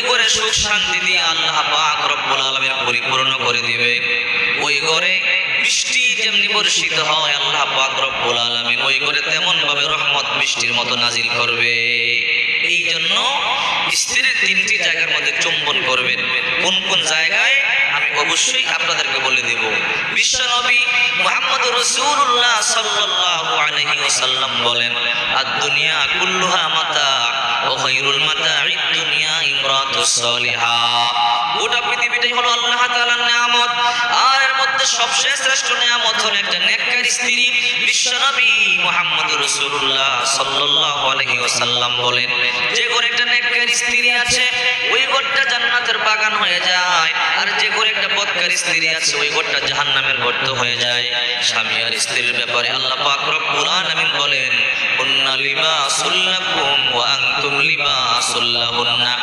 ঘরে সুখ শান্তি দিয়ে আল্লাহ পাক রব্বুল আলামিন পরিপূর্ণ করে দিবে। ওই ঘরে বৃষ্টি যেমনি বর্ষিত হয় আল্লাহ পাক রব্বুল আলামিন ওই ঘরে তেমন ভাবে রহমত বৃষ্টির মতো নাজিল করবে। এই জন্য স্ত্রীর তিনটি জায়গার মধ্যে চুম্বন করবেন। কোন কোন জায়গায় আমি অবশ্যই আপনাদেরকে বলে দেব। বিশ্বনবী মুহাম্মদুর রাসূলুল্লাহ সাল্লাল্লাহু আলাইহি ওয়াসাল্লাম বলেন, আদ-দুনিয়া কুল্লুহা মাতা ওয়া খায়রুল মাতা'id দুনিয়া ইমরাতুস সালিহা। গোটা পৃথিবীটাই হলো আল্লাহ তাআলার নিয়ামত, আর এর মধ্যে সবচেয়ে শ্রেষ্ঠ নিয়ামত হলো একটা নেককার স্ত্রী। বিশ্বনবী মুহাম্মদুর রাসূলুল্লাহ সাল্লাল্লাহু আলাইহি ওয়াসাল্লাম বলেন, যে ঘরে একটা নেককার স্ত্রী আছে ওই ঘরটা জান্নাতের বাগান হয়ে যায়, আর যে ঘরে একটা বদকার স্ত্রী আছে ওই ঘরটা জাহান্নামের গর্ত হয়ে যায়। স্বামী আর স্ত্রীর ব্যাপারে আল্লাহ পাক রব্বুল আলামিন বলেন, কুন্না লিবাসুল লাকুম ওয়া আনতুম লিবাসুল লাহুন্না।